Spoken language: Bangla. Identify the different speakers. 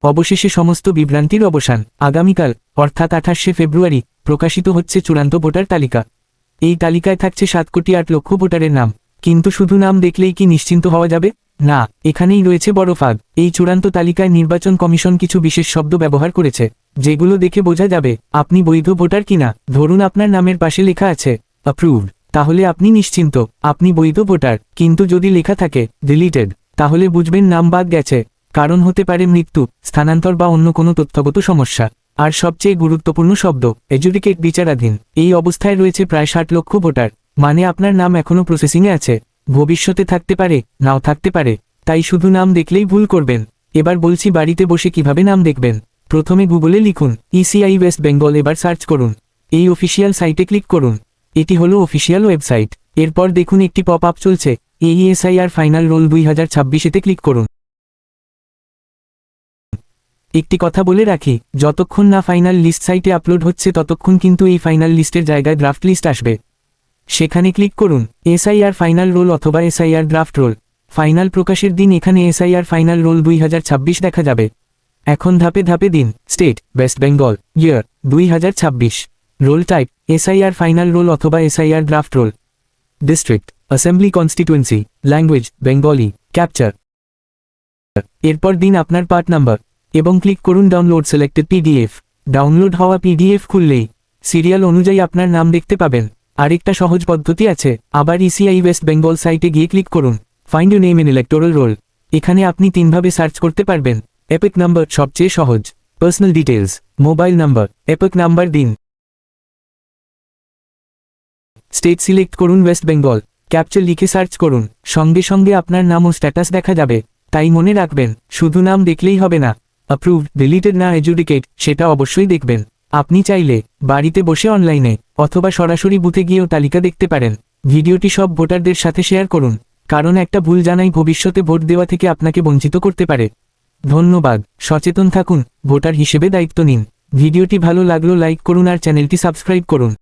Speaker 1: অবশেষে সমস্ত বিভ্রান্তির অবসান। আগামীকাল অর্থাৎ 28শে ফেব্রুয়ারি প্রকাশিত হচ্ছে চূড়ান্ত ভোটার তালিকা। এই তালিকায় থাকছে 7,08,00,000 ভোটারের নাম। কিন্তু শুধু নাম দেখলেই কি নিশ্চিন্ত হওয়া যাবে? না, এখানেই রয়েছে বড় ফাঁদ। এই চূড়ান্ত তালিকায় নির্বাচন কমিশন কিছু বিশেষ শব্দ ব্যবহার করেছে, যেগুলো দেখে বোঝা যাবে আপনি বৈধ ভোটার কিনা। ধরুন আপনার নামের পাশে লেখা আছে অ্যাপ্রুভড, তাহলে আপনি নিশ্চিন্ত, আপনি বৈধ ভোটার। কিন্তু যদি লেখা থাকে ডিলিটেড, তাহলে বুঝবেন নাম বাদ গেছে। কারণ হতে পারে মৃত্যু, স্থানান্তর বা অন্য কোনো তথ্যগত সমস্যা। আর সবচেয়ে গুরুত্বপূর্ণ শব্দ এডজুডিকেট, বিচারাধীন। এই অবস্থায় রয়েছে প্রায় 60 লক্ষ ভোটার। মানে আপনার নাম এখনও প্রসেসিংয়ে আছে, ভবিষ্যতে থাকতে পারে, নাও থাকতে পারে। তাই শুধু নাম দেখলেই ভুল করবেন। এবার বলছি বাড়িতে বসে কিভাবে নাম দেখবেন। প্রথমে গুগলে লিখুন ইসিআই ওয়েস্ট বেঙ্গল, এবার সার্চ করুন। এই অফিসিয়াল সাইটে ক্লিক করুন। এটি হলো অফিসিয়াল ওয়েবসাইট। এরপর দেখুন একটি পপ আপ চলছে, এইএসআইআর ফাইনাল রোল 2026-এতে ক্লিক করুন। একটি কথা বলে রাখি, যতক্ষণ না ফাইনাল লিস্ট সাইটে আপলোড হচ্ছে ততক্ষণ কিন্তু এই ফাইনাল লিস্টের জায়গায় ড্রাফট লিস্ট আসবে। সেখানে ক্লিক করুন এসআইআর ফাইনাল রোল অথবা এসআইআর ড্রাফট রোল। ফাইনাল প্রকাশের দিন এখানে এসআইআর ফাইনাল রোল 2026 দেখা যাবে। এখন ধাপে ধাপে দিন state West Bengal, year 2026, roll type SIR final roll অথবা SIR draft roll, district assembly constituency, language Bengali, captcha. এরপর দিন আপনার পার্ট নাম্বার এবং ক্লিক করুন ডাউনলোড সিলেক্টেড পিডিএফ। ডাউনলোড হওয়া পিডিএফ খুললেই সিরিয়াল অনুযায়ী আপনার নাম দেখতে পাবেন। আরেকটা সহজ পদ্ধতি আছে, আবার ইসিআই ওয়েস্ট বেঙ্গল সাইটে গিয়ে ক্লিক করুন find your name in electoral roll. এখানে আপনি 3ভাবে সার্চ করতে পারবেন। এপিক নাম্বার সবচেয়ে সহজ, personal details, mobile number, epic number দিন, স্টেট সিলেক্ট করুন ওয়েস্ট বেঙ্গল, ক্যাপচার লিখে সার্চ করুন। সঙ্গে সঙ্গে আপনার নাম ও স্ট্যাটাস দেখা যাবে। তাই মনে রাখবেন, শুধু নাম দেখলেই হবে না, অ্যাপ্রুভড, ডিলিটেড না এডজুডিকেট সেটা অবশ্যই দেখবেন। আপনি চাইলে বাড়িতে বসে অনলাইনে অথবা সরাসরি বুথে গিয়েও তালিকা দেখতে পারেন। ভিডিওটি সব ভোটারদের সাথে শেয়ার করুন, কারণ একটা ভুল জানাই ভবিষ্যতে ভোট দেওয়া থেকে আপনাকে বঞ্চিত করতে পারে। ধন্যবাদ। সচেতন থাকুন, ভোটার হিসেবে দায়িত্ব নিন। ভিডিওটি ভালো লাগলো লাইক করুন আর চ্যানেলটি সাবস্ক্রাইব করুন।